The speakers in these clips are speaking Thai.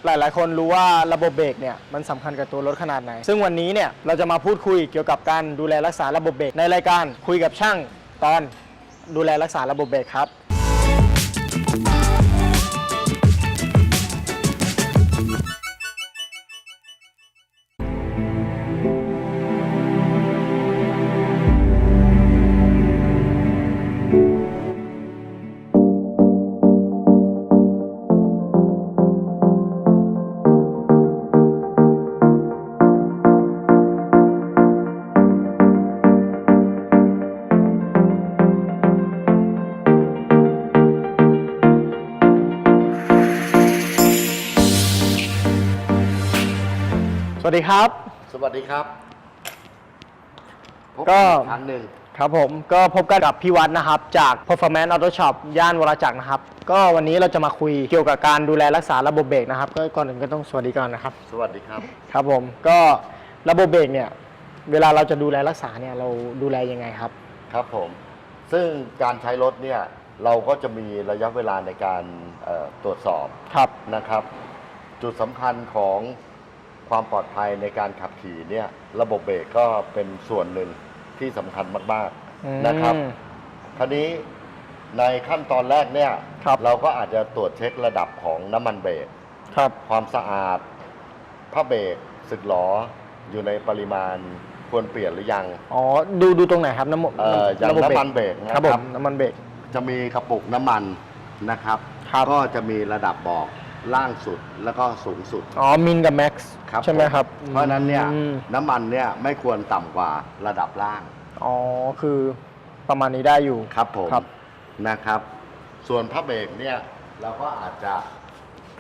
หลายๆคนรู้ว่าระบบเบรกเนี่ยมันสำคัญกับตัวรถขนาดไหนซึ่งวันนี้เนี่ยเราจะมาพูดคุยเกี่ยวกับการดูแลรักษาระบบเบรกในรายการคุยกับช่างตอนดูแลรักษาระบบเบรกครับสวัสดีครับสวัสดีครับก็ครั้งหนึ่งครับผมก็พบกันกับพี่วัดนะครับจาก Performance Auto Shop ย่านวรจักรนะครับก็วันนี้เราจะมาคุยเกี่ยวกับการดูแลรักษาระบบเบรกนะครับก็ก่อนอื่นก็ต้องสวัสดีก่อนนะครับสวัสดีครับครับผมก็ระบบเบรกเนี่ยเวลาเราจะดูแลรักษาเนี่ยเราดูแลยังไงครับครับผมซึ่งการใช้รถเนี่ยเราก็จะมีระยะเวลาในการตรวจสอบนะครับจุดสำคัญของความปลอดภัยในการขับขี่เนี่ยระบบเบรกก็เป็นส่วนหนึ่งที่สำคัญมากๆนะครับคราวนี้ในขั้นตอนแรกเนี่ยเราก็อาจจะตรวจเช็คระดับของน้ำมันเบรกความสะอาดผ้าเบรกสึกหรออยู่ในปริมาณควรเปลี่ยนหรือยังอ๋อดูตรงไหนครับอย่างน้ำมันเบรกนะครับน้ำมันเบรกจะมีกระปุกน้ำมันนะครับก็จะมีระดับบอกล่างสุดแล้วก็สูงสุดอ๋อมินกับแม็กซ์ใช่ไหมครับเพราะนั้นเนี่ยน้ำมันเนี่ยไม่ควรต่ำกว่าระดับล่างอ๋อคือประมาณนี้ได้อยู่ครับผมนะครับส่วนผ้าเบรกเนี่ยเราก็อาจจะ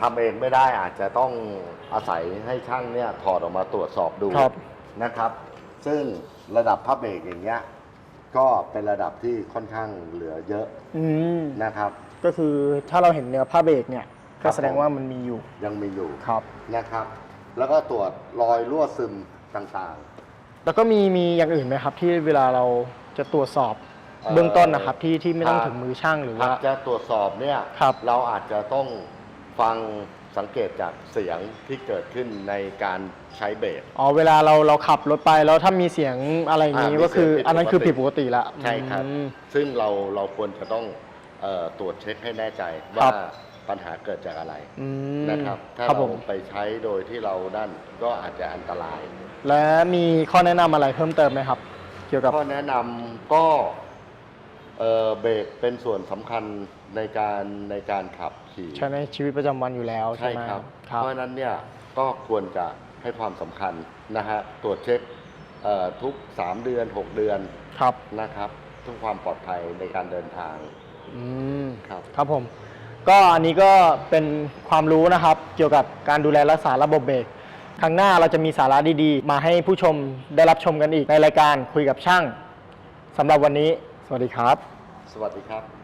ทำเองไม่ได้อาจจะต้องอาศัยให้ช่างเนี่ยถอดออกมาตรวจสอบดูนะครับซึ่งระดับผ้าเบรกอย่างเงี้ยก็เป็นระดับที่ค่อนข้างเหลือเยอะนะครับก็คือถ้าเราเห็นเนื้อผ้าเบรกเนี่ยก็แสดงว่ามันมีอยู่ยังมีอยู่ครับนะครับแล้วก็ตรวจรอยรั่วซึมต่างๆแล้วก็มีอย่างอื่นไหมครับที่เวลาเราจะตรวจสอบเบื้องต้นนะครับที่ไม่ต้องถึงมือช่างหรือว่าจะตรวจสอบเนี่ยเราอาจจะต้องฟังสังเกตจากเสียงที่เกิดขึ้นในการใช้เบรกอ๋อเวลาเราขับรถไปแล้วถ้ามีเสียงอะไรอย่างนี้ก็คืออันนั้นคือผิดปกติละใช่ครับซึ่งเราควรจะต้องตรวจเช็คให้แน่ใจว่าปัญหาเกิดจากอะไรนะครับถ้าเราไปใช้โดยที่เราด้านก็อาจจะอันตรายและมีข้อแนะนำอะไรเพิ่มเติมไหมครับเกี่ยวกับข้อแนะนำก็เบรกเป็นส่วนสำคัญในการขับขี่ใช้ในชีวิตประจำวันอยู่แล้วใช่ไหมครับเพราะนั้นเนี่ยก็ควรจะให้ความสำคัญนะฮะตรวจเช็คทุก3 เดือน 6 เดือนนะครับเพื่อความปลอดภัยในการเดินทางครับผมก็อันนี้ก็เป็นความรู้นะครับเกี่ยวกับการดูแลรักษาระบบเบรกครั้งหน้าเราจะมีสาระดีๆมาให้ผู้ชมได้รับชมกันอีกในรายการคุยกับช่างสำหรับวันนี้สวัสดีครับสวัสดีครับ